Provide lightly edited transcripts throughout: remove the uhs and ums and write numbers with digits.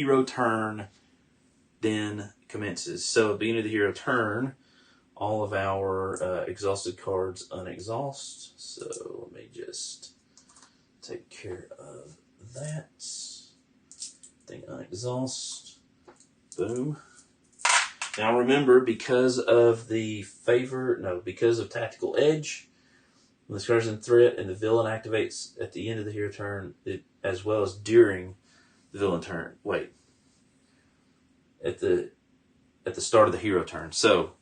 hero turn then commences. So at the beginning of the hero turn, all of our exhausted cards unexhaust. So let me just take care of that. Thing unexhaust. Boom. Now remember, because of tactical edge, when this card's in threat and the villain activates at the end of the hero turn, as well as during the villain turn. Wait. At the start of the hero turn. So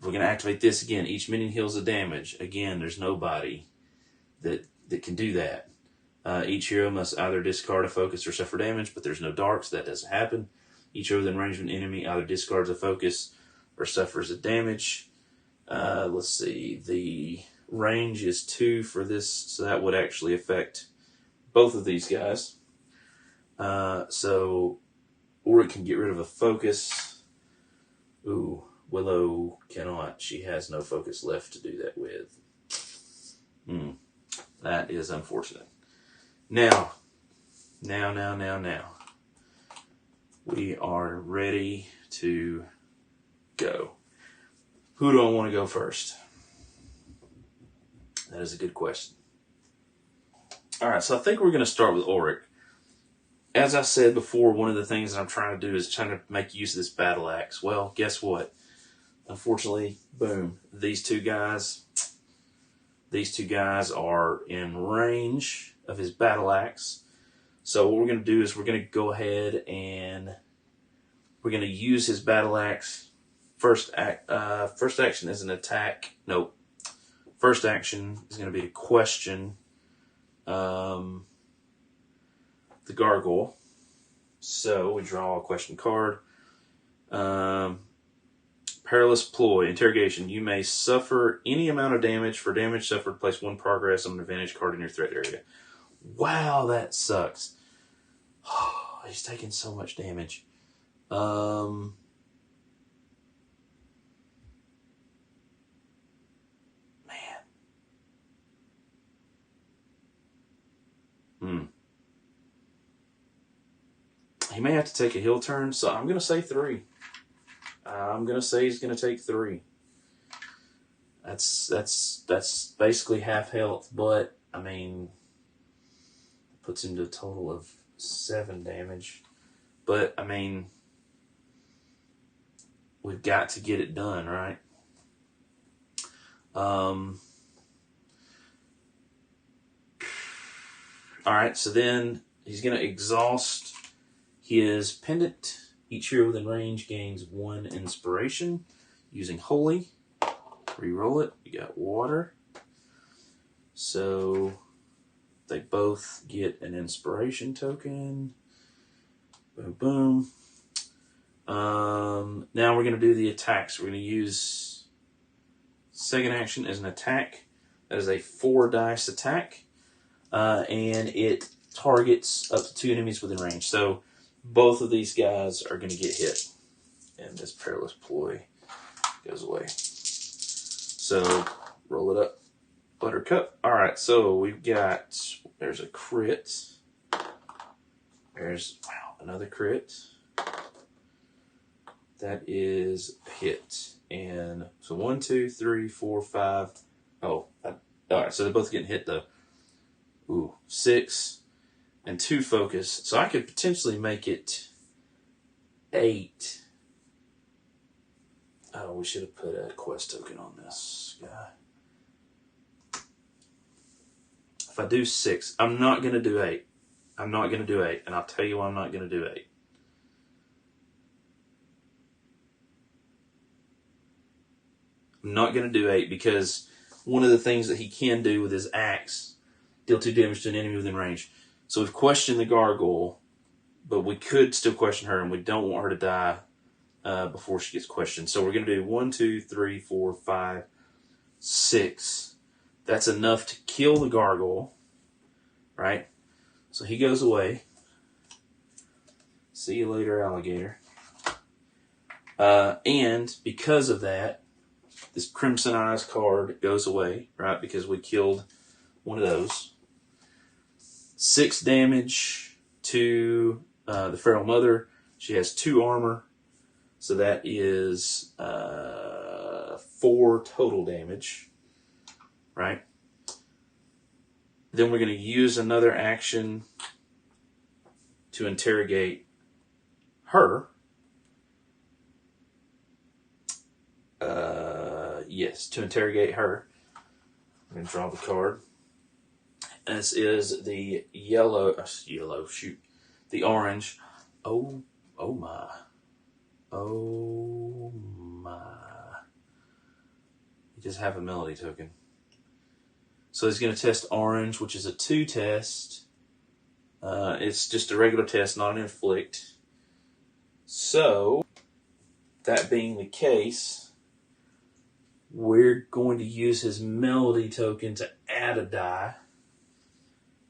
we're going to activate this again. Each minion heals the damage. Again, there's nobody that can do that. Each hero must either discard a focus or suffer damage, but there's no dark, so that doesn't happen. Each hero within range of an enemy either discards a focus or suffers a damage. Let's see. The range is 2 for this, so that would actually affect both of these guys. Or it can get rid of a focus. Ooh, Willow cannot. She has no focus left to do that with. That is unfortunate. Now. We are ready to go. Who do I want to go first? That is a good question. All right, so I think we're going to start with Auric. As I said before, one of the things that I'm trying to do is trying to make use of this battle axe. Well, guess what? Unfortunately, boom, these two guys are in range of his battle axe. So what we're going to do is we're going to go ahead and we're going to use his battle axe. First action is an attack. Nope. First action is going to be to question the gargoyle. So we draw a question card. Perilous ploy, interrogation. You may suffer any amount of damage. For damage suffered, place 1 progress on an advantage card in your threat area. Wow, that sucks. He's taking so much damage. Man. He may have to take a heal turn, so I'm going to say 3. I'm going to say he's going to take 3. That's basically half health, but, I mean, puts him to a total of 7 damage. But, I mean, we've got to get it done, right? Alright, so then he's going to exhaust his pendant. Each hero within range gains 1 inspiration using Holy. Reroll it. We got water. So they both get an inspiration token. Boom, boom. Now we're going to do the attacks. We're going to use second action as an attack. That is a 4 dice attack. And it targets up to 2 enemies within range. So both of these guys are going to get hit. And this perilous ploy goes away. So roll it up. Buttercup. Alright, so we've got, there's a crit. There's, wow, another crit. That is a hit. And so 1, 2, 3, 4, 5. Oh, alright, so they're both getting hit though. Ooh, 6 and 2 focus. So I could potentially make it 8. Oh, we should have put a quest token on this guy. If I do 6, I'm not going to do 8. I'm not going to do 8. And I'll tell you why I'm not going to do 8. I'm not going to do 8 because one of the things that he can do with his axe, deal 2 damage to an enemy within range. So we've questioned the gargoyle, but we could still question her, and we don't want her to die before she gets questioned. So we're going to do 1, 2, 3, 4, 5, 6. That's enough to kill the gargoyle, right? So he goes away. See you later, alligator. And because of that, this Crimson Eyes card goes away, right? Because we killed one of those. 6 damage to The Feral Mother, she has 2 armor, so that is 4 total damage, right? Then we're going to use another action to interrogate her. Yes, to interrogate her. I'm going to draw the card. This is the the orange. Oh my. Oh my. You just have a melody token. So he's going to test orange, which is a 2 test. It's just a regular test, not an inflict. So, that being the case, we're going to use his melody token to add a die.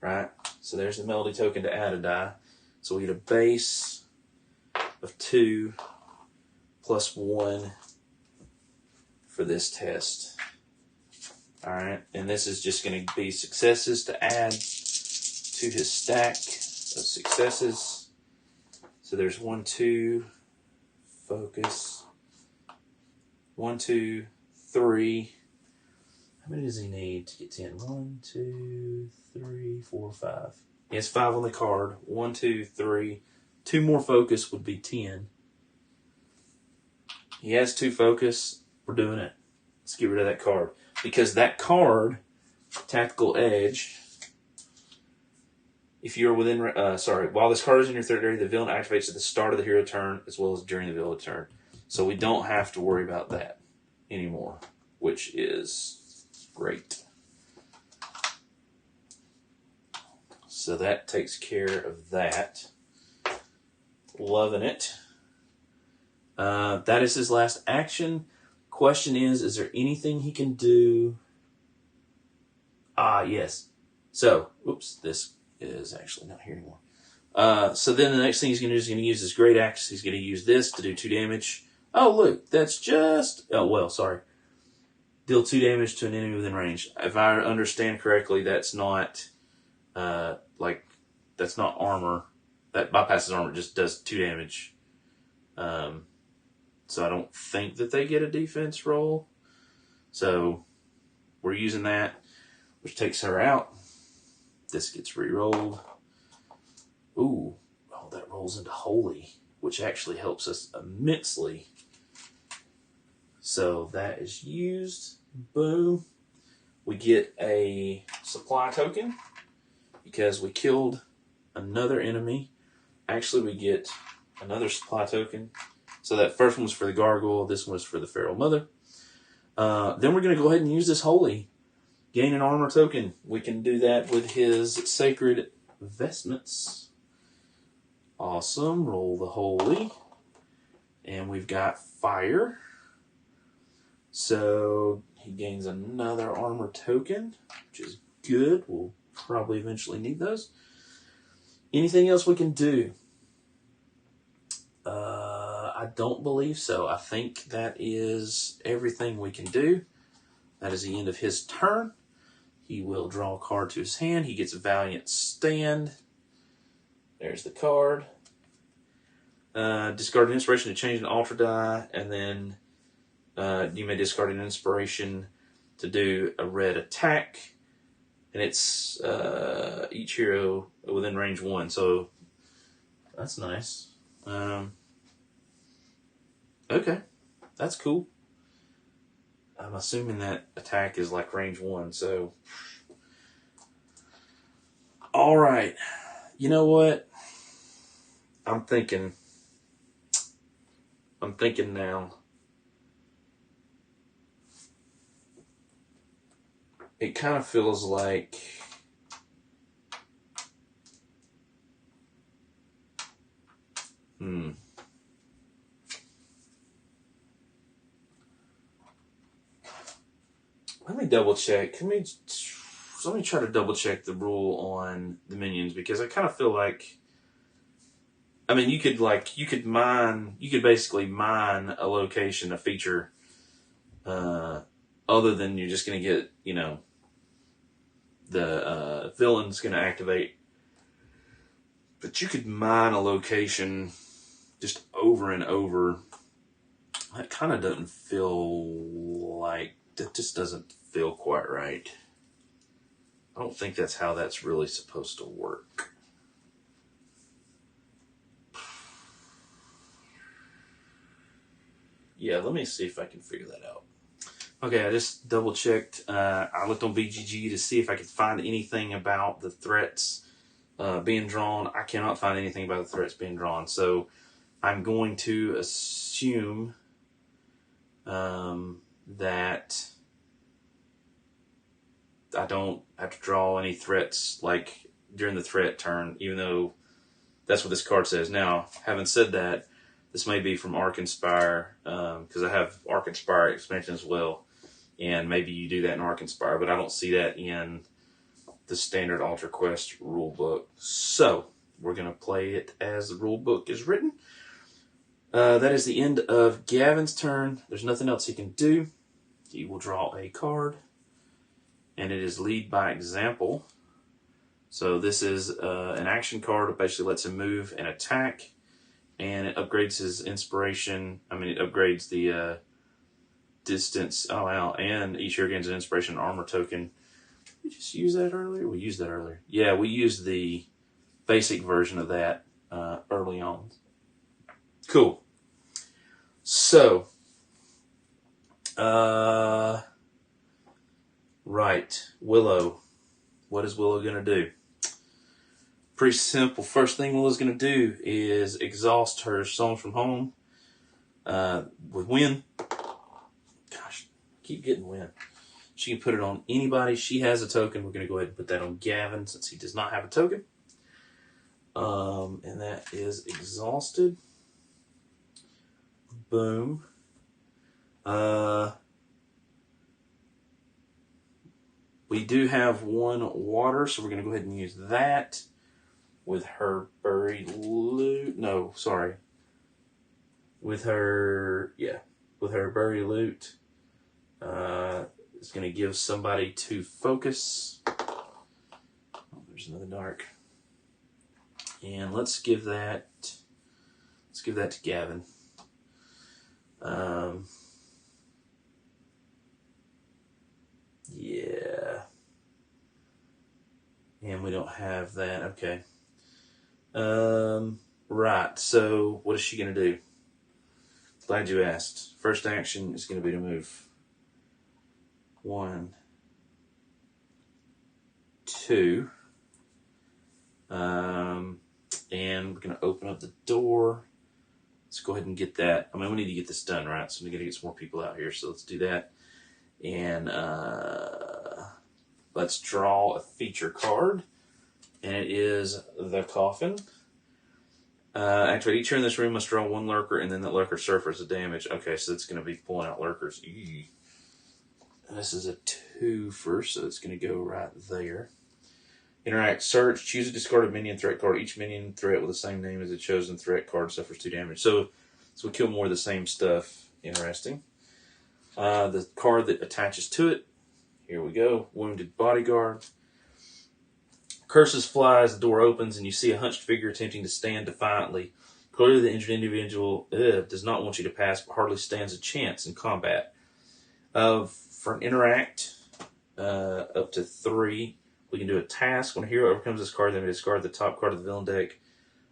Right? So there's the melody token to add a die. So we get a base of 2 plus 1 for this test. Alright, and this is just going to be successes to add to his stack of successes. So there's 1, 2, focus. 1, 2, 3. How many does he need to get 10? 1, 2, 3, 4, 5. He has 5 on the card. 1, 2, 3. 2 more focus would be 10. He has 2 focus. We're doing it. Let's get rid of that card. Because that card, Tactical Edge, if you're within, while this card is in your third area, the villain activates at the start of the hero turn as well as during the villain turn. So we don't have to worry about that anymore, which is great. So that takes care of that. Loving it. That is his last action. Question is there anything he can do? Yes. So, oops, this is actually not here anymore. So then the next thing he's going to do is he's going to use his great axe. He's going to use this to do 2 damage. Oh, look, that's just... Oh, well, sorry. Deal 2 damage to an enemy within range. If I understand correctly, that's not, that's not armor. That bypasses armor, just does 2 damage. So I don't think that they get a defense roll. So we're using that, which takes her out. This gets re-rolled. Ooh, oh, that rolls into Holy, which actually helps us immensely. So that is used. Boom. We get a supply token because we killed another enemy. Actually, we get another supply token. So that first one was for the Gargoyle. This one was for the Feral Mother. Then we're going to go ahead and use this Holy. Gain an armor token. We can do that with his Sacred Vestments. Awesome. Roll the Holy. And we've got Fire. So he gains another armor token, which is good. We'll probably eventually need those. Anything else we can do? I don't believe so. I think that is everything we can do. That is the end of his turn. He will draw a card to his hand. He gets a Valiant Stand. There's the card. Discard an inspiration to change an altar die, and then you may discard an inspiration to do a red attack. And it's each hero within range 1, so that's nice. Okay, that's cool. I'm assuming that attack is like range 1, so... Alright, you know what? I'm thinking now. It kind of feels like... Let me double check. Let me try to double check the rule on the minions, because I kind of feel like, I mean, you could basically mine a location, a feature, other than you're just going to get, the villain's going to activate But you could mine a location just over and over. That kind of doesn't feel like, that just doesn't feel quite right. I don't think that's how that's really supposed to work. Yeah, let me see if I can figure that out. Okay, I just double checked. I looked on BGG to see if I could find anything about the threats being drawn. I cannot find anything about the threats being drawn. So I'm going to assume that I don't have to draw any threats like during the threat turn, even though that's what this card says. Now, having said that, this may be from Ark Inspire, because I have Ark Inspire expansion as well, and maybe you do that in Ark Inspire, but I don't see that in the standard Ultra Quest rulebook. So, we're going to play it as the rulebook is written. That is the end of Gavin's turn. There's nothing else he can do. He will draw a card, and it is Lead by Example. So this is an action card that basically lets him move and attack, and it upgrades his inspiration. I mean, it upgrades the distance. Oh, wow. And each hero gains an inspiration armor token. Did we just use that earlier? We used that earlier. Yeah, we used the basic version of that early on. Cool. So, right. Willow. What is Willow going to do? Pretty simple. First thing Willow's going to do is exhaust her Songs from Home with Win. Gosh, keep getting Win. She can put it on anybody. She has a token. We're going to go ahead and put that on Gavin since he does not have a token. And that is exhausted. Boom. We do have one water, so we're going to go ahead and use that. With her buried loot. No, sorry. With her buried loot. It's going to give somebody 2 focus. Oh, there's another dark. And let's give that to Gavin. Yeah. And we don't have that. Okay. Right, so what is she going to do? Glad you asked. First action is going to be to move 1, 2. And we're going to open up the door. Let's go ahead and get that. I mean, we need to get this done, right? So we're going to get some more people out here, so let's do that. And let's draw a feature card. And it is the Coffin. Activate each hero in this room must draw 1 lurker, and then that lurker suffers the damage. Okay, so it's going to be pulling out lurkers. Eee. This is a 2 first, so it's going to go right there. Interact, search, choose a discarded minion threat card. Each minion threat with the same name as the chosen threat card suffers 2 damage. So we kill more of the same stuff. Interesting. The card that attaches to it. Here we go. Wounded Bodyguard. Curses fly as the door opens, and you see a hunched figure attempting to stand defiantly. Clearly, the injured individual does not want you to pass, but hardly stands a chance in combat. For an interact, up to 3, we can do a task. When a hero overcomes this card, then we discard the top card of the villain deck.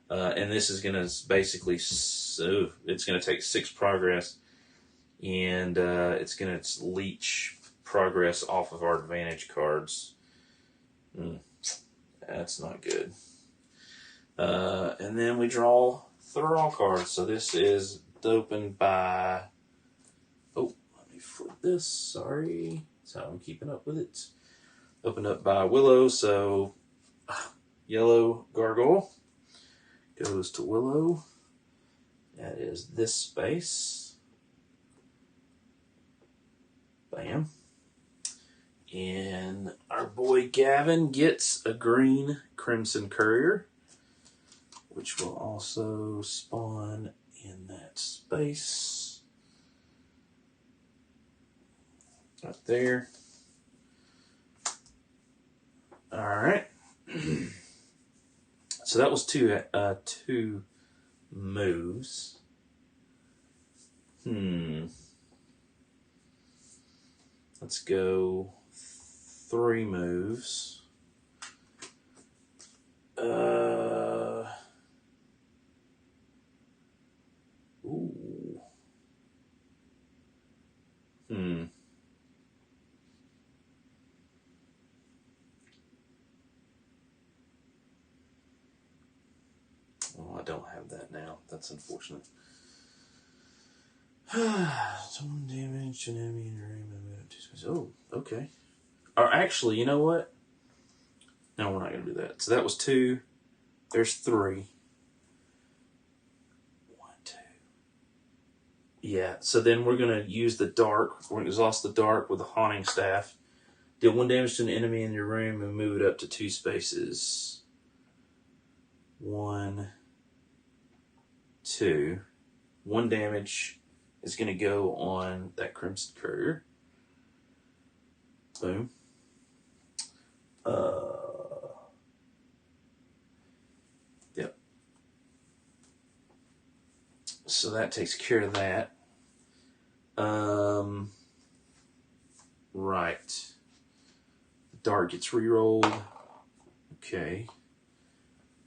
And this is going to basically, it's going to take 6 progress, and it's going to leech progress off of our advantage cards. That's not good. And then we draw Thurl cards. So this is opened by... Oh, let me flip this. Sorry. That's how I'm keeping up with it. Opened up by Willow. So yellow gargoyle goes to Willow. That is this space. Bam. And our boy Gavin gets a green Crimson Courier, which will also spawn in that space. Right there. Alright. So that was two moves. Let's go 3 moves. Ooh. Oh, I don't have that now. That's unfortunate. Some damage to enemy in your area. Oh, okay. Or actually, you know what? No, we're not going to do that. So that was 2. There's 3. 1, 2. Yeah, so then we're going to use the dark. We're going to exhaust the dark with the haunting staff. Deal 1 damage to an enemy in your room and move it up to 2 spaces. 1, 2. 1 damage is going to go on that Crimson Courier. Boom. Yep. So that takes care of that. Right. The dart gets re-rolled. Okay.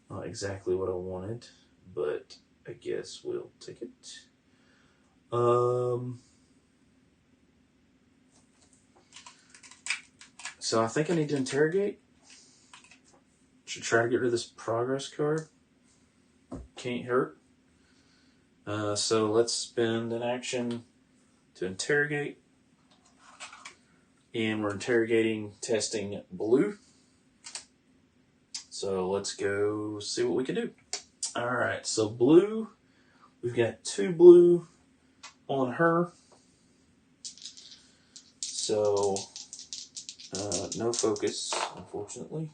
Not exactly what I wanted, but I guess we'll take it. So I think I need to interrogate. Should try to get rid of this progress card. Can't hurt. So let's spend an action to interrogate. And we're interrogating, testing blue. So let's go see what we can do. Alright, so blue. We've got 2 blue on her. So, no focus, unfortunately.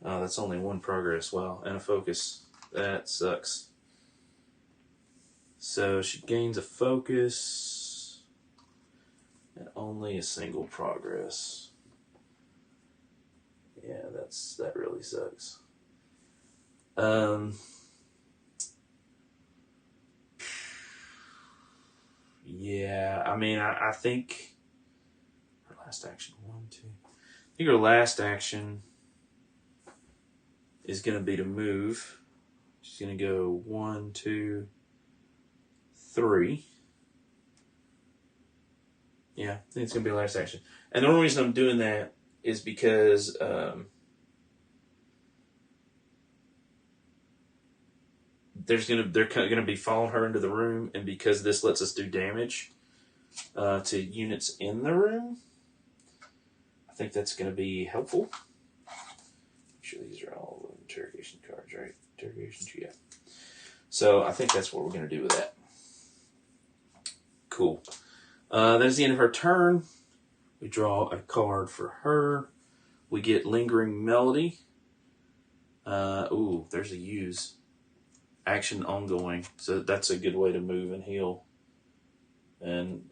Oh, that's only 1 progress. Wow, and a focus. That sucks. So she gains a focus and only a single progress. Yeah, that really sucks. Yeah, I mean, I think her last action, 1, 2. I think her last action is going to be to move. She's going to go 1, 2, 3. Yeah, I think it's going to be her last action. And the only reason I'm doing that is because they're going to be following her into the room, and because this lets us do damage to units in the room, I think that's going to be helpful. Make sure these are all interrogation cards, right? Interrogation, yeah. So I think that's what we're going to do with that. Cool. That's the end of her turn. We draw a card for her. We get Lingering Melody. Ooh, there's a use. Action ongoing. So that's a good way to move and heal. And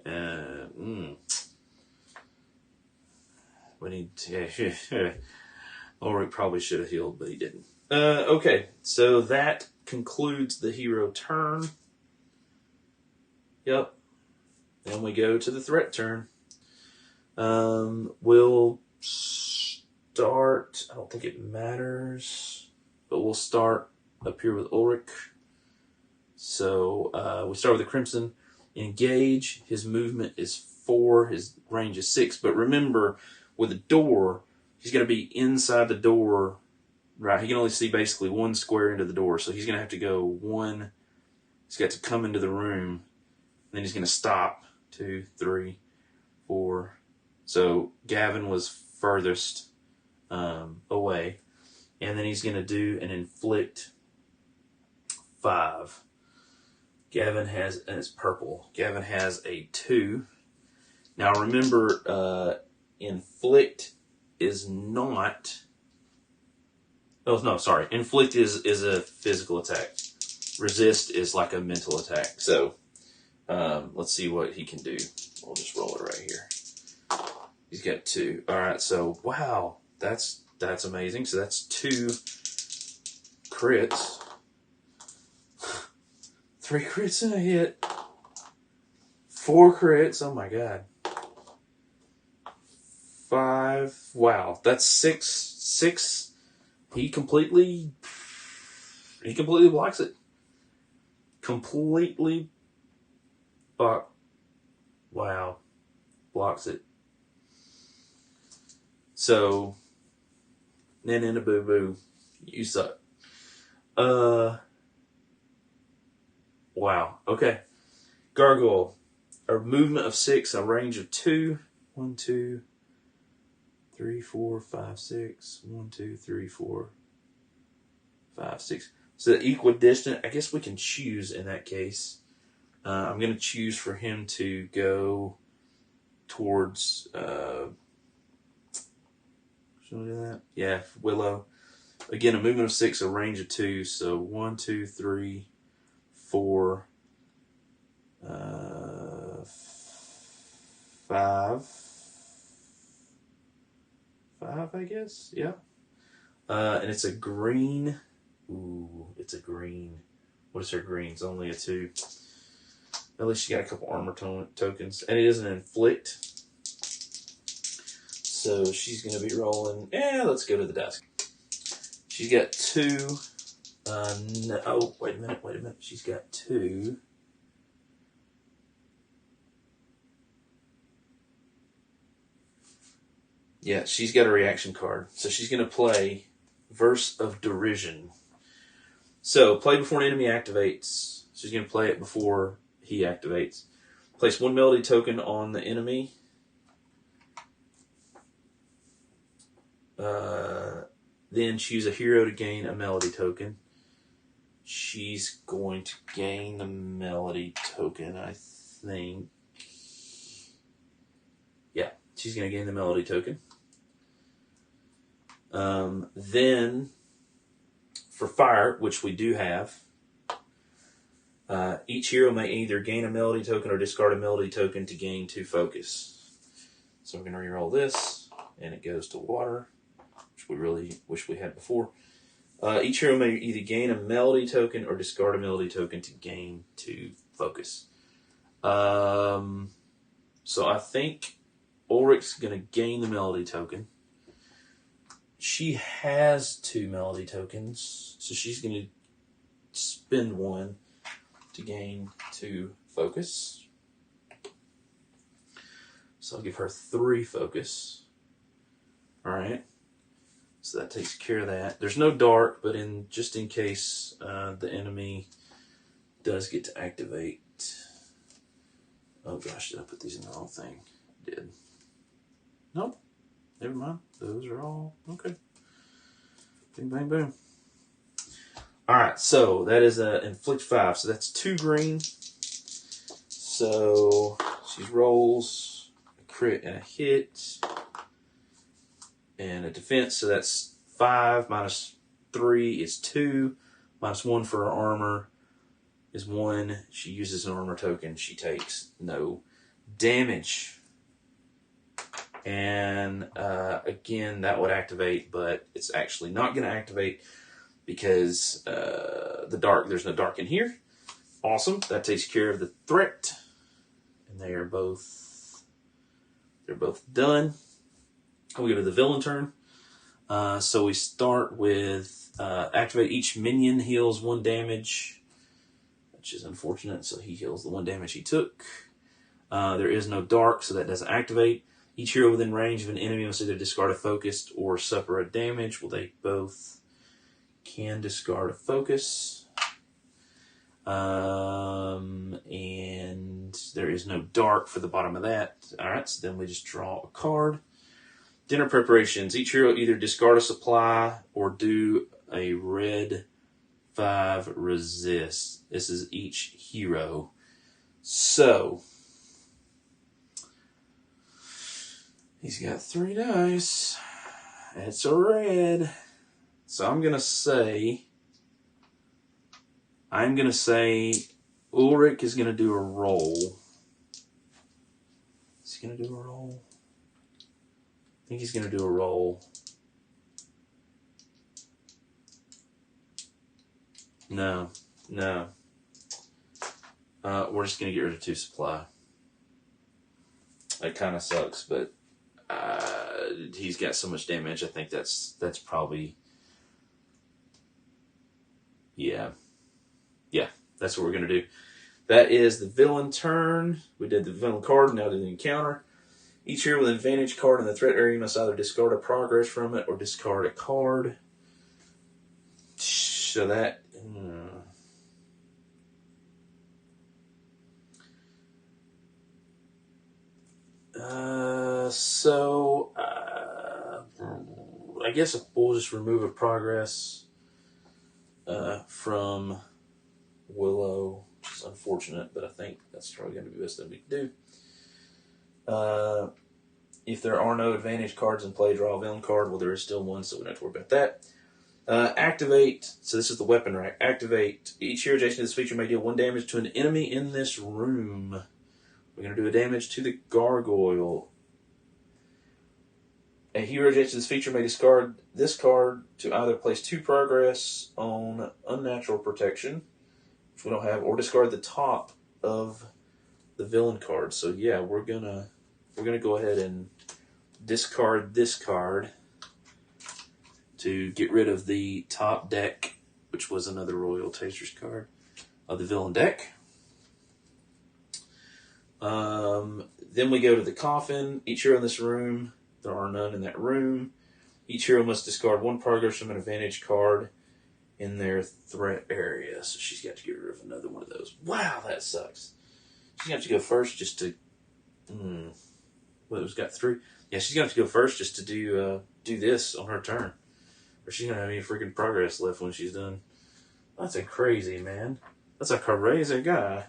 we need to, Ulrich probably should have healed, but he didn't. Okay, so that concludes the hero turn. Yep. Then we go to the threat turn. We'll start, I don't think it matters, but we'll start up here with Ulrich. So we start with the Crimson. Engage. His movement is 4. His range is 6. But remember, with the door, he's going to be inside the door. Right, he can only see basically 1 square into the door. So he's going to have to go 1. He's got to come into the room. And then he's going to stop. 2, 3, 4. So Gavin was furthest away. And then he's going to do an inflict 5. Gavin has, and it's purple. Gavin has a 2. Now remember, inflict is not. Oh no, sorry. Inflict is a physical attack. Resist is like a mental attack. So let's see what he can do. We'll just roll it right here. He's got 2. All right. So wow, that's amazing. So that's 2 crits. 3 crits and a hit. 4 crits. Oh my god. 5. Wow. That's 6. 6. He completely blocks it. Completely wow. Blocks it. So, Nana Boo Boo, you suck. Wow. Okay. Gargoyle. A movement of 6, a range of 2. 1, 2, 3, 4, 5, 6. 1, 2, 3, 4, 5, 6. So equidistant. I guess we can choose in that case. I'm going to choose for him to go towards. Should I do that? Yeah, Willow. Again, a movement of 6, a range of 2. So 1, 2, 3, 4, 5. 5, I guess. Yeah. And it's a green. Ooh, it's a green. What is her green? It's only a 2. At least she got a couple armor tokens. And it is an inflict. So she's going to be rolling. Let's go to the desk. She's got 2. No, oh, wait a minute. She's got 2. Yeah, she's got a reaction card. So she's going to play Verse of Derision. So, play before an enemy activates. She's going to play it before he activates. Place 1 melody token on the enemy. Then choose a hero to gain a melody token. She's going to gain the melody token, I think. Yeah, she's going to gain the melody token. Then, for fire, which we do have, each hero may either gain a melody token or discard a melody token to gain 2 focus. So we're going to reroll this, and it goes to water, which we really wish we had before. Each hero may either gain a melody token or discard a melody token to gain 2 focus. So I think Ulrich's going to gain the melody token. She has 2 melody tokens, so she's going to spend 1 to gain 2 focus. So I'll give her 3 focus. Alright. So that takes care of that. There's no dark, but just in case the enemy does get to activate. Oh gosh, did I put these in the wrong thing? I did. Nope. Never mind. Those are all okay. Bing, bang, boom. Alright, so that is an inflict 5. So that's 2 green. So she rolls a crit and a hit. And a defense, so that's 5 minus 3 is 2. Minus 1 for her armor is 1. She uses an armor token. She takes no damage. And again, that would activate, but it's actually not going to activate because there's no dark in here. Awesome. That takes care of the threat. And they're both done. We go to the villain turn. So we start with activate each minion heals 1 damage, which is unfortunate. So he heals the 1 damage he took. There is no dark, so that doesn't activate. Each hero within range of an enemy must either discard a focused or suffer a damage. Well, they both can discard a focus. And there is no dark for the bottom of that. Alright, so then we just draw a card. Dinner preparations. Each hero either discard a supply or do a red 5 resist. This is each hero. So, he's got 3 dice. It's a red. So I'm going to say Ulrich is going to do a roll. Is he going to do a roll? I think he's going to do a roll. No, no. We're just going to get rid of 2 supply. It kind of sucks, but he's got so much damage. I think that's probably, yeah. That's what we're going to do. That is the villain turn. We did the villain card, now did the encounter. Each hero with an advantage card in the threat area must either discard a progress from it or discard a card. So that... I guess we'll just remove a progress from Willow, which is unfortunate, but I think that's probably going to be the best thing we can do. If there are no advantage cards in play, draw a villain card. Well, there is still one, so we don't have to worry about that. Activate, so this is the weapon rack. Activate, each hero adjacent to this feature may deal 1 damage to an enemy in this room. We're going to do a damage to the gargoyle. A hero adjacent to this feature may discard this card to either place 2 progress on unnatural protection, which we don't have, or discard the top of the villain card. So yeah, we're gonna go ahead and discard this card to get rid of the top deck, which was another Royal Taster's card of the villain deck. Then we go to the coffin. Each hero in this room, there are none in that room. Each hero must discard 1 progress from an advantage card in their threat area. So she's got to get rid of another one of those. Wow, that sucks. She's going to have to go first just to... Well, it's got 3. Yeah, she's going to have to go first just to do this on her turn. Or she's going to have any freaking progress left when she's done. That's a crazy, man. That's a crazy guy.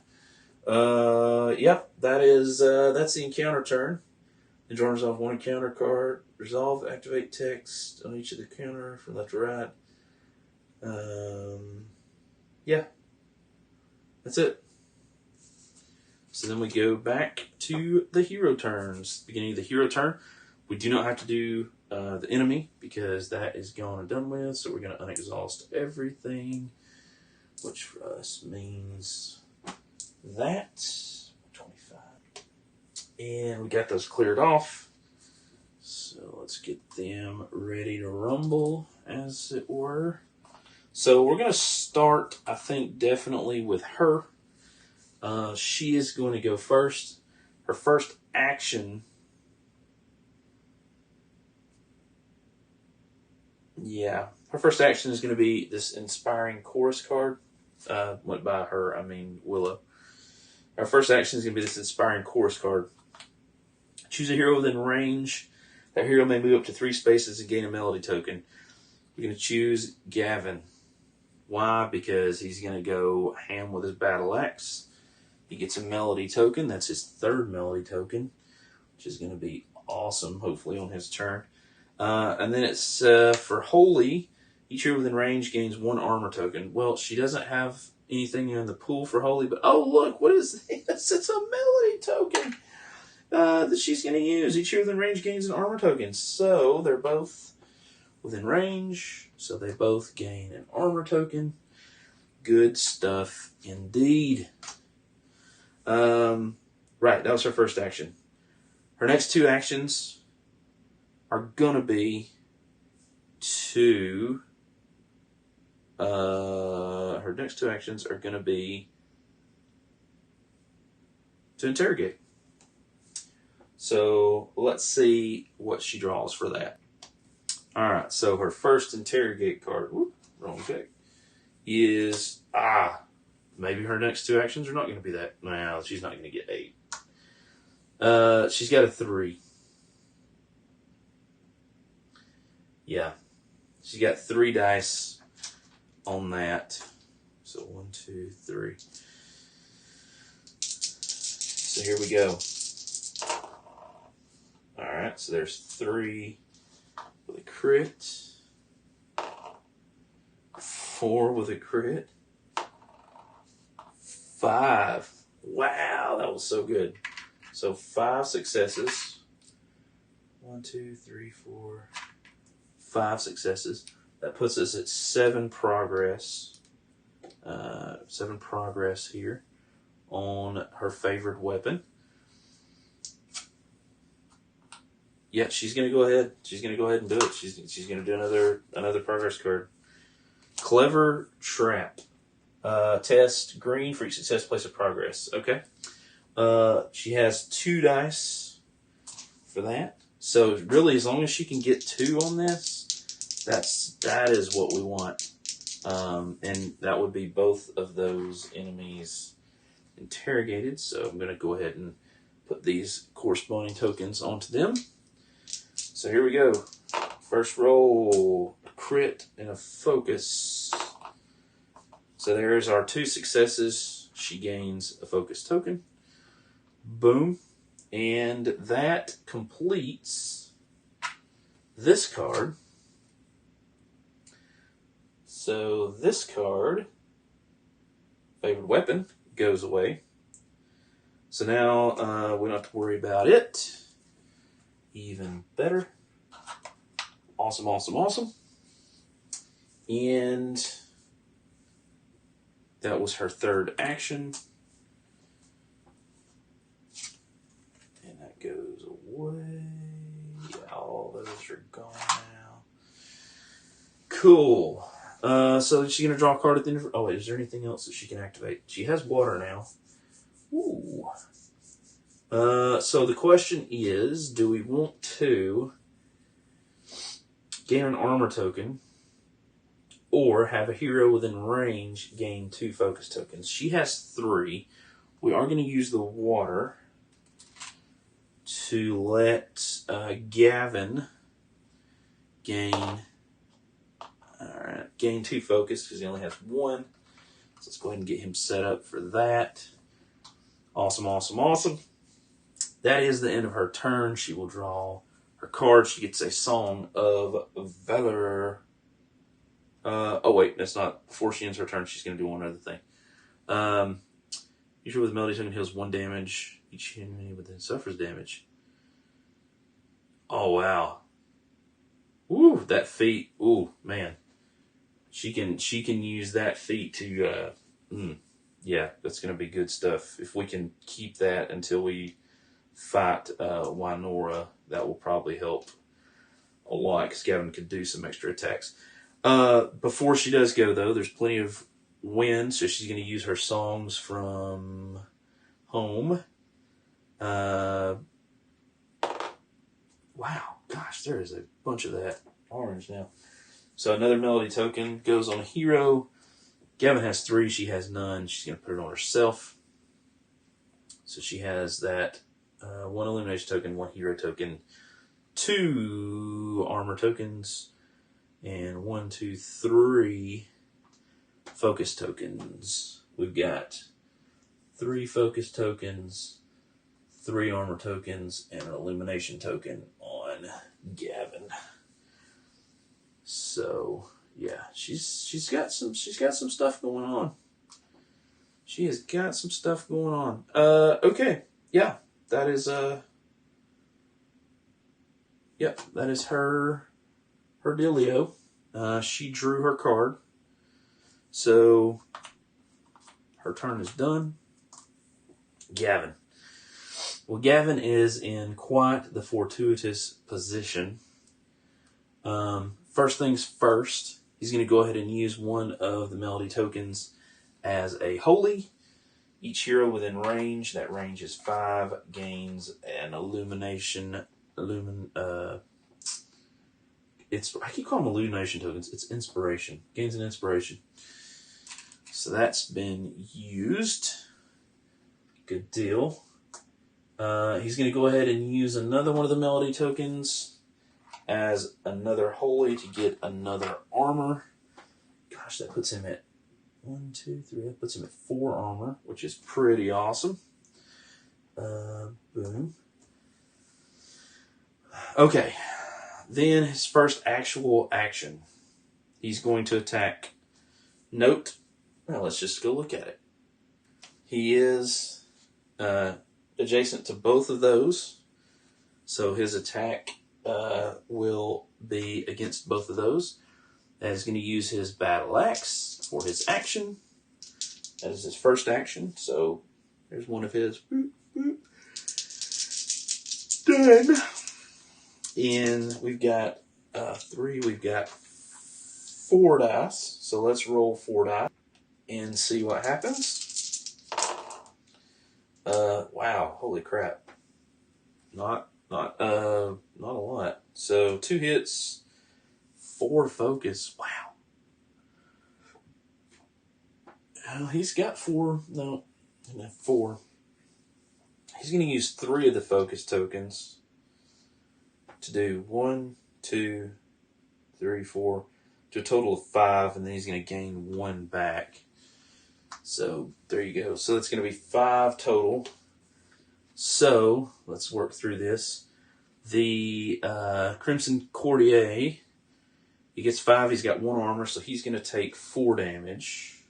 Yep, that's the encounter turn. And draw resolve 1 encounter card. Resolve, activate text on each of the counter from left to right. Yeah. That's it. So then we go back to the hero turns. Beginning of the hero turn, we do not have to do the enemy because that is gone and done with. So we're going to unexhaust everything, which for us means that 25. And we got those cleared off. So let's get them ready to rumble, as it were. So we're going to start, I think, definitely with her. She is going to go first. Her first action... Yeah. Her first action is going to be this Inspiring Chorus card. By her, I mean Willow. Our first action is going to be this Inspiring Chorus card. Choose a hero within range. That hero may move up to 3 spaces and gain a melody token. We're going to choose Gavin. Why? Because he's going to go ham with his battle axe. He gets a melody token. That's his 3rd melody token, which is going to be awesome, hopefully, on his turn. And then it's for Holy. Each hero within range gains 1 armor token. Well, she doesn't have anything in the pool for Holy, but oh, look, what is this? It's a melody token that she's going to use. Each hero within range gains an armor token. So they're both within range, so they both gain an armor token. Good stuff indeed. Right, that was her first action. Her next 2 actions are gonna be to... her next 2 actions are gonna be to interrogate. So let's see what she draws for that. Alright, so her first interrogate card, wrong deck, is... maybe her next 2 actions are not going to be that. No, she's not going to get 8. She's got a 3. Yeah. She's got 3 dice on that. So 1, 2, 3. So here we go. Alright, so there's 3 with a crit. 4 with a crit. 5. Wow, that was so good. So 5 successes. 1, 2, 3, 4, 5 successes. That puts us at 7 progress. 7 progress here on her favorite weapon. Yeah, she's gonna go ahead. She's gonna go ahead and do it. She's gonna do another progress card. Clever Trap. Test green for each success, place of progress. Okay. She has 2 dice for that. So really, as long as she can get 2 on this, that is what we want. And that would be both of those enemies interrogated. So I'm going to go ahead and put these corresponding tokens onto them. So here we go. First roll, a crit and a focus. So there's our 2 successes. She gains a focus token. Boom. And that completes this card. So this card, favorite weapon, goes away. So now we don't have to worry about it. Even better. Awesome, awesome, awesome. And that was her 3rd action. And that goes away. Yeah, all those are gone now. Cool. So she's going to draw a card at the end of her... Oh, wait, is there anything else that she can activate? She has water now. Ooh. So the question is, do we want to gain an armor token or have a hero within range gain 2 focus tokens? She has 3. We are going to use the water to let Gavin gain 2 focus because he only has 1. So let's go ahead and get him set up for that. Awesome, awesome, awesome. That is the end of her turn. She will draw her card. She gets a Song of Valor. Oh, wait, that's not. Before she ends her turn, she's going to do one other thing. Usually with Melody Token heals 1 damage. Each enemy within suffers damage. Oh, wow. Ooh, that feat. Ooh, man. She can use that feat to... yeah, that's going to be good stuff. If we can keep that until we fight Wynora, that will probably help a lot because Gavin could do some extra attacks. Before she does go, though, there's plenty of wind, so she's going to use her songs from home. Wow, gosh, there is a bunch of that orange now. So another melody token goes on a hero. Gavin has 3, she has none. She's going to put it on herself. So she has that 1 illumination token, 1 hero token, 2 armor tokens, and 1, 2, 3 focus tokens. We've got 3 focus tokens, 3 armor tokens, and an illumination token on Gavin. So yeah, she's got some stuff going on. She has got some stuff going on. Okay, yeah, that is yep, that is her dealio. She drew her card, so her turn is done. Gavin. Well, Gavin is in quite the fortuitous position. First things first, he's going to go ahead and use one of the melody tokens as a holy. Each hero within range, that range is 5, gains an illumination. I keep calling them illumination tokens. It's inspiration. Gains an inspiration. So that's been used. Good deal. He's going to go ahead and use another one of the melody tokens as another holy to get another armor. Gosh, that puts him at 1, 2, 3. That puts him at 4 armor, which is pretty awesome. Boom. Okay. Then his first actual action. He's going to attack Note. Well, let's just go look at it. He is adjacent to both of those. So his attack will be against both of those. And he's going to use his battle axe for his action. That is his first action. So there's one of his. Boop, boop. Done. And we've got 3. We've got 4 dice. So let's roll 4 dice and see what happens. Wow, holy crap. Not a lot. So 2 hits, 4 focus. Wow. He's got 4. No, 4. He's going to use 3 of the focus tokens to do 1, 2, 3, 4, to a total of 5, and then he's going to gain 1 back. So there you go. So that's going to be 5 total. So let's work through this. The Crimson Courtier, he gets 5. He's got 1 armor, so he's going to take 4 damage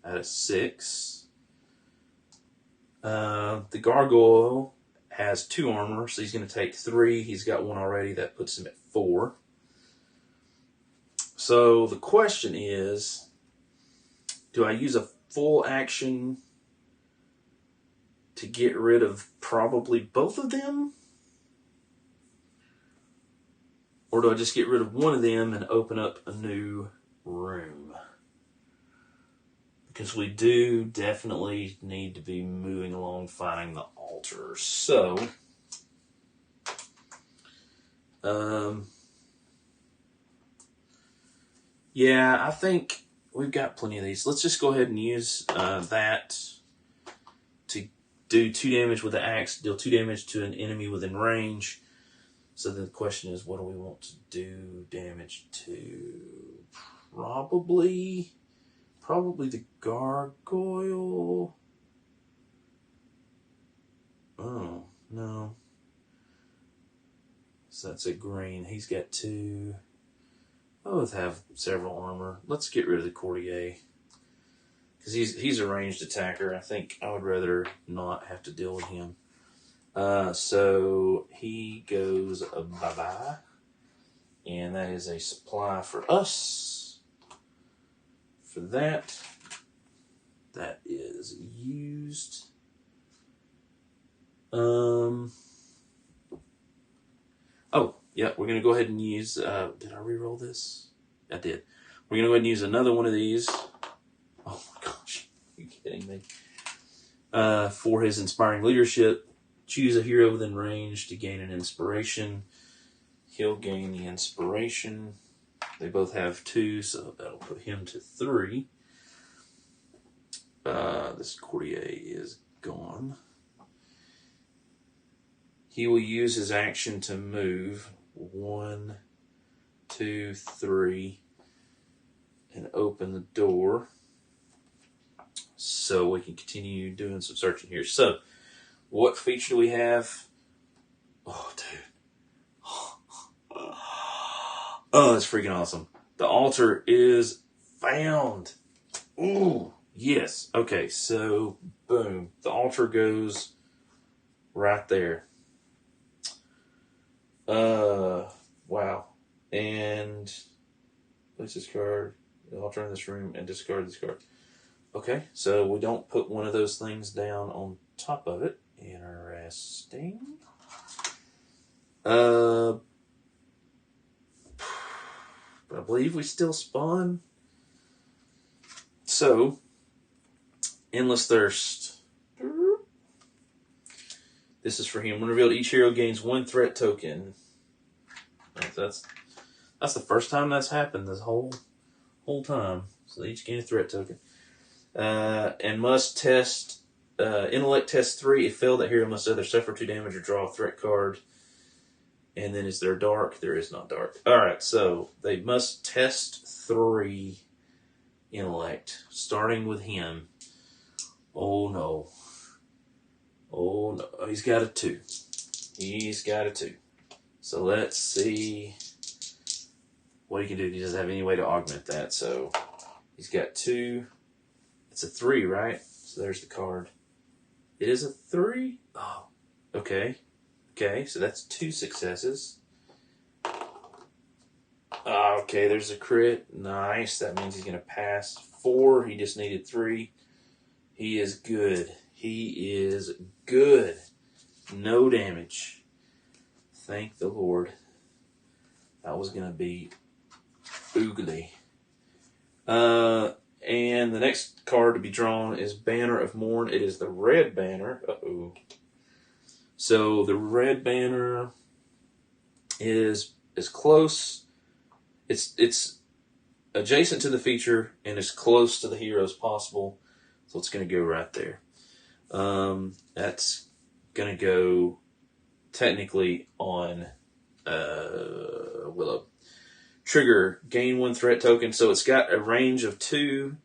out of 6. The Gargoyle has 2 armor, so he's going to take 3. He's got 1 already. That puts him at 4. So the question is, do I use a full action to get rid of probably both of them? Or do I just get rid of one of them and open up a new room? Because we do definitely need to be moving along finding the altar. So, yeah, I think we've got plenty of these. Let's just go ahead and use that to do 2 damage with the axe, deal 2 damage to an enemy within range. So the question is, what do we want to do damage to? Probably the Gargoyle. Oh, no. So that's a green. He's got 2. Both have several armor. Let's get rid of the Courtier. Because he's a ranged attacker. I think I would rather not have to deal with him. So he goes bye-bye. And that is a supply for us. For that is used. Oh, yeah, we're going to go ahead and use, did I reroll this? I did. We're going to go ahead and use another one of these. Oh my gosh, are you kidding me? For his inspiring leadership, choose a hero within range to gain an inspiration. He'll gain the inspiration. They both have 2, so that'll put him to 3. This Courtier is gone. He will use his action to move 1, 2, 3, and open the door. So we can continue doing some searching here. So, what feature do we have? Oh, dude. Oh, that's freaking awesome. The altar is found. Ooh, yes. Okay, so, boom. The altar goes right there. Wow. And place this card, the altar in this room, and discard this card. Okay, so we don't put one of those things down on top of it. Interesting. But I believe we still spawn. So, Endless Thirst. This is for him. When revealed, each hero gains 1 threat token. That's the first time that's happened this whole time. So they each gain a threat token. And must test intellect test 3. If failed, that hero must either suffer 2 damage or draw a threat card. And then is there dark? There is not dark. Alright, so they must test 3 intellect, starting with him. Oh no. Oh no. He's got a 2. He's got a 2. So let's see what he can do. He doesn't have any way to augment that. So he's got 2. It's a 3, right? So there's the card. It is a 3? Oh, okay. Okay, so that's 2 successes. Okay, there's a crit. Nice. That means he's going to pass 4. He just needed 3. He is good. He is good. No damage. Thank the Lord. That was going to be oogly. And the next card to be drawn is Banner of Morn. It is the red banner. Uh-oh. So the red banner is close. It's adjacent to the feature and as close to the hero as possible. So it's going to go right there. That's going to go technically on Willow. Trigger, gain 1 threat token. So it's got a range of 2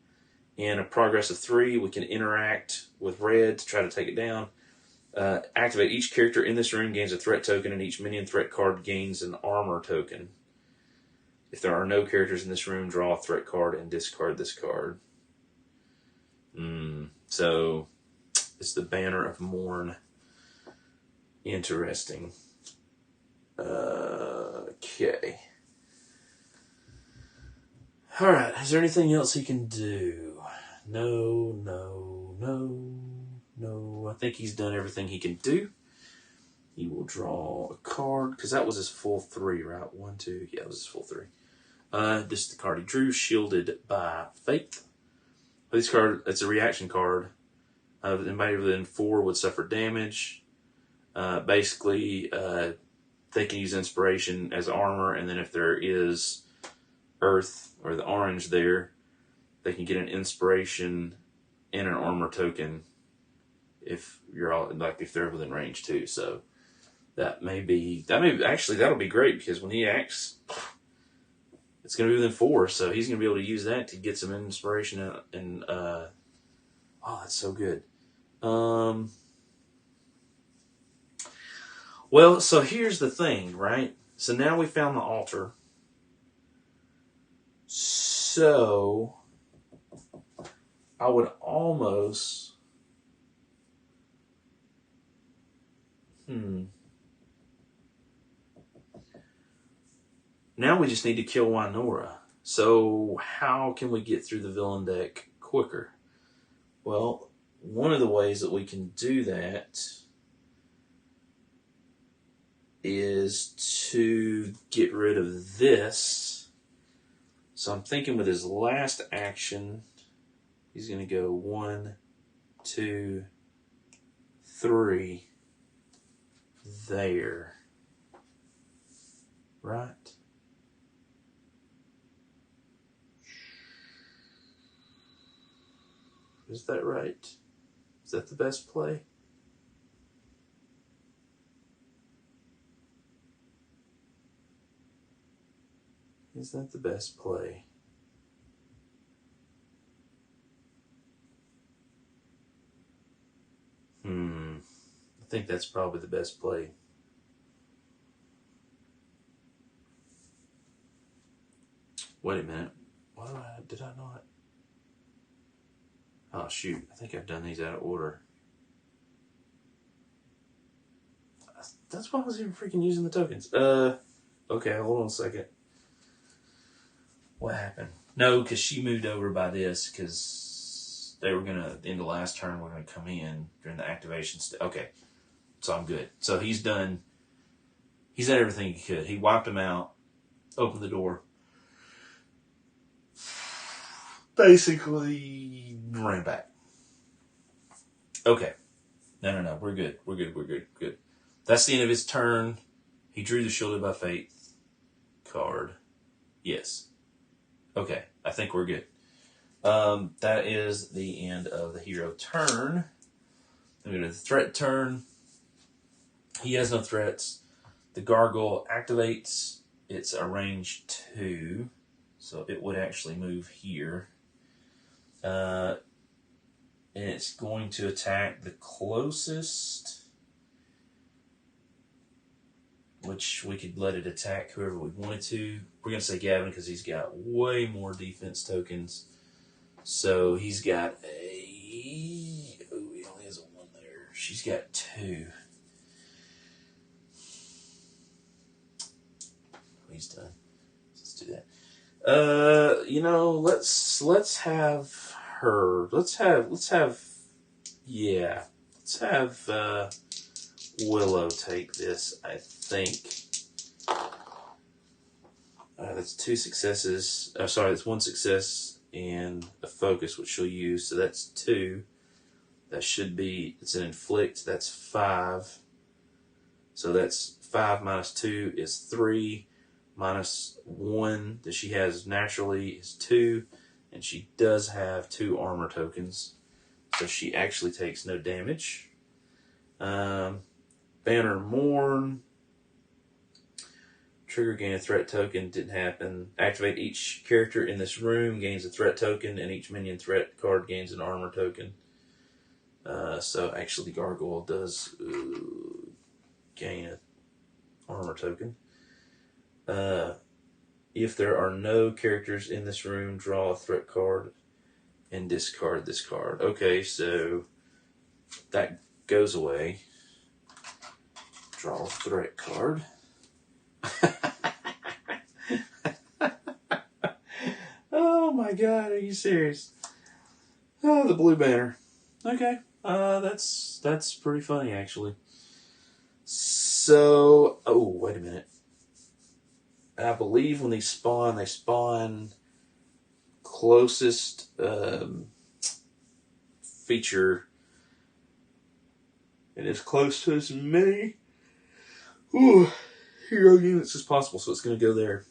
and a progress of 3. We can interact with red to try to take it down. Activate. Each character in this room gains a threat token, and each minion threat card gains an armor token. If there are no characters in this room, draw a threat card and discard this card. So it's the Banner of Morn. Interesting. Okay. Alright, is there anything else he can do? No. I think he's done everything he can do. He will draw a card, because that was his full 3, right? 1, 2, yeah, it was his full 3. This is the card he drew, Shielded by Faith. This card, it's a reaction card. Anybody within 4 would suffer damage. Basically, they can use Inspiration as armor, and then if there is Earth, or the orange there, they can get an Inspiration and an armor token if you're all, like, if they're within range too. So that'll be great, because when he acts, it's going to be within 4, so he's going to be able to use that to get some inspiration and oh, that's so good. Well, so here's the thing, right? So now we found the altar. So I would almost Now we just need to kill Wynora. So how can we get through the villain deck quicker? Well, one of the ways that we can do that is to get rid of this. So I'm thinking with his last action, he's going to go 1, 2, 3 there. Right? Is that right? Is that the best play? Is that the best play? I think that's probably the best play. Wait a minute. Did I not? Oh, shoot. I think I've done these out of order. That's why I was even freaking using the tokens. Okay, hold on a second. What happened? No, because she moved over by this, because they were going to, in the last turn, we're going to come in during the activation. Okay, so I'm good. So he's done everything he could. He wiped him out, opened the door, basically ran back. Okay. No. We're good. Good. That's the end of his turn. He drew the Shielded by Faith card. Yes. Okay. I think we're good. That is the end of the hero turn. Then we go to the threat turn. He has no threats. The Gargoyle activates. It's a range 2. So it would actually move here. And it's going to attack the closest, which we could let it attack whoever we wanted to. We're going to say Gavin because he's got way more defense tokens. So he's got he only has a 1 there. She's got 2. He's done. Let's do that. Let's have her. Let's have Yeah. Let's have Willow take this, I think. That's 2 successes. Sorry, that's 1 success and a focus, which she'll use. So that's 2. That should be, it's an inflict. That's 5. So that's 5 minus 2 is 3. Minus 1 that she has naturally is 2. And she does have 2 armor tokens. So she actually takes no damage. Banner Mourn. Trigger, gain a threat token. Didn't happen. Activate each character in this room gains a threat token, and each minion threat card gains an armor token. So actually, Gargoyle does gain an armor token. If there are no characters in this room, draw a threat card and discard this card. Okay, so that goes away. Draw a threat card. Oh my god, are you serious? Oh, the blue banner. Okay, that's pretty funny actually. So, oh wait a minute. I believe when they spawn closest feature, and as close to as many hero units as possible. So it's going to go there.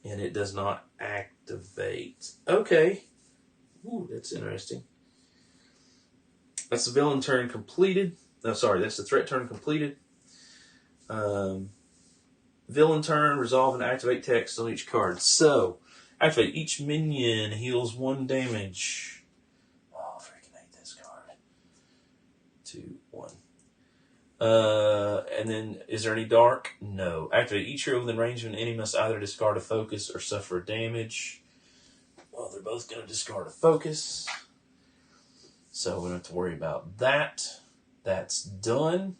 And it does not activate. Okay. Ooh, that's interesting. That's the villain turn completed. No, sorry, that's the threat turn completed. Villain turn, resolve and activate text on each card. So, activate each minion heals 1 damage. Oh, I freaking hate this card. 2, 1. And then, is there any dark? No. Activate each hero within range of an enemy must either discard a focus or suffer damage. Well, they're both going to discard a focus. So we don't have to worry about that. That's done.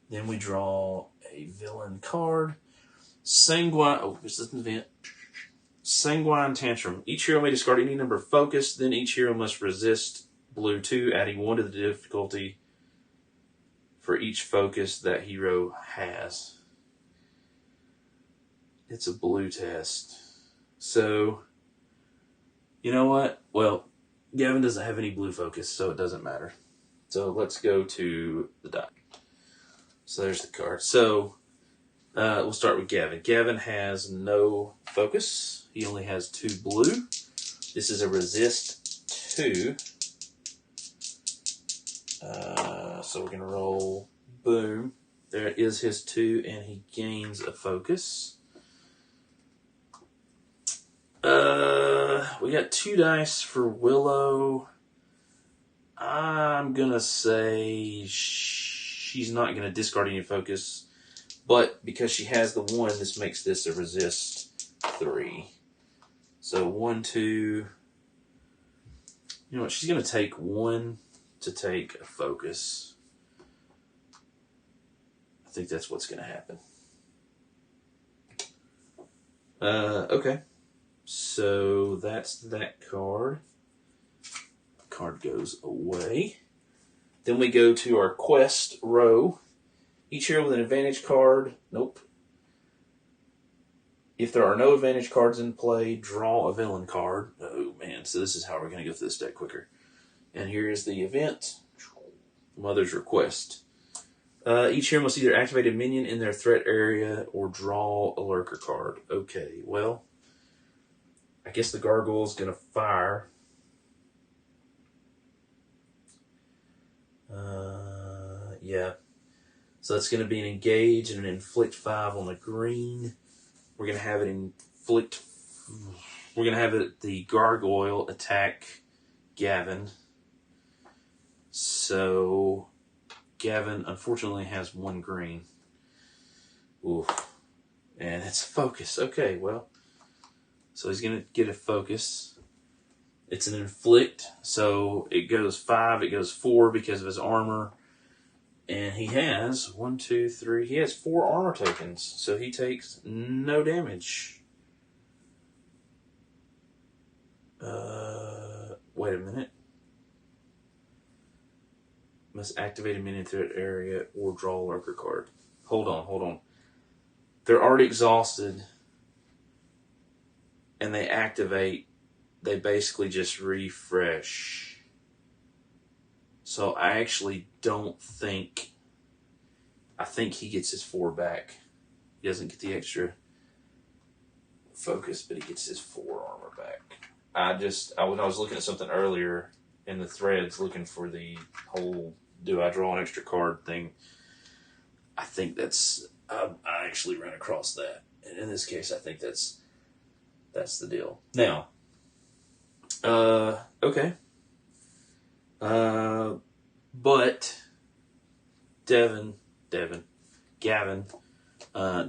Then we draw a villain card. Sanguine. Oh, this is an event. Sanguine Tantrum. Each hero may discard any number of focus. Then each hero must resist blue 2, adding 1 to the difficulty for each focus that hero has. It's a blue test. So, you know what? Well, Gavin doesn't have any blue focus, so it doesn't matter. So let's go to the die. So there's the card. So we'll start with Gavin. Gavin has no focus. He only has 2 blue. This is a resist 2. So we're going to roll. Boom. There is his 2, and he gains a focus. We got 2 dice for Willow. I'm going to say she's not going to discard any focus. But because she has the 1, this makes this a resist 3. So 1, 2. You know what? She's going to take 1 to take a focus. I think that's what's going to happen. Okay. So that's that card. Card goes away. Then we go to our quest row. Each hero with an advantage card. Nope. If there are no advantage cards in play, draw a villain card. Oh man, so this is how we're going to go through this deck quicker. And here is the event. Mother's Request. Each hero must either activate a minion in their threat area or draw a lurker card. Okay, well, I guess the gargoyle is going to fire. Yeah. So it's going to be an engage and an inflict 5 on the green. We're going to have it inflict. We're going to have it the gargoyle attack Gavin. So Gavin unfortunately has 1 green. Oof. And it's focus. Okay, well. So he's going to get a focus. It's an inflict. So it goes 5, it goes 4 because of his armor. And he has 1, 2, 3. He has 4 armor tokens. So he takes no damage. Wait a minute. Must activate a minion threat area or draw a lurker card. Hold on. They're already exhausted, and they activate. They basically just refresh. So I actually don't think. I think he gets his 4 back. He doesn't get the extra focus, but he gets his 4 armor back. When I was looking at something earlier in the threads, looking for the whole "do I draw an extra card" thing, I think that's I actually ran across that, and in this case, I think that's the deal. Now, okay, but Gavin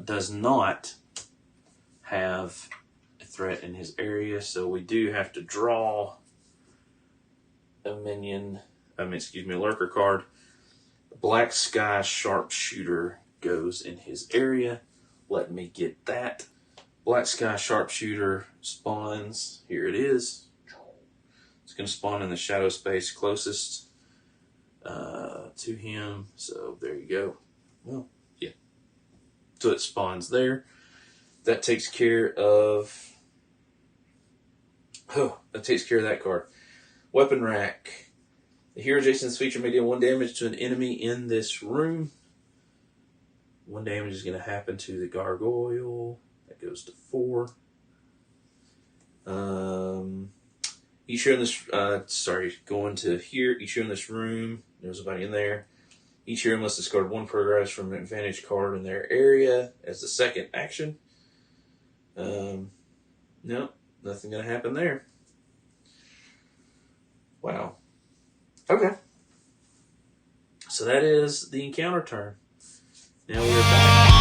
does not have a threat in his area, so we do have to draw a lurker card. Black Sky Sharpshooter goes in his area. Let me get that. Black Sky Sharpshooter spawns. Here it is. It's going to spawn in the shadow space closest to him. So there you go. Well, yeah. So it spawns there. That takes care of. That takes care of that card. Weapon rack. The hero Jason's feature may deal 1 damage to an enemy in this room. 1 damage is going to happen to the gargoyle. That goes to 4. Each hero in this, going to here. Each hero in this room. There's nobody in there. Each hero must discard 1 progress from an advantage card in their area as the second action. No, nothing going to happen there. Wow. Okay. So that is the encounter turn. Now we're back.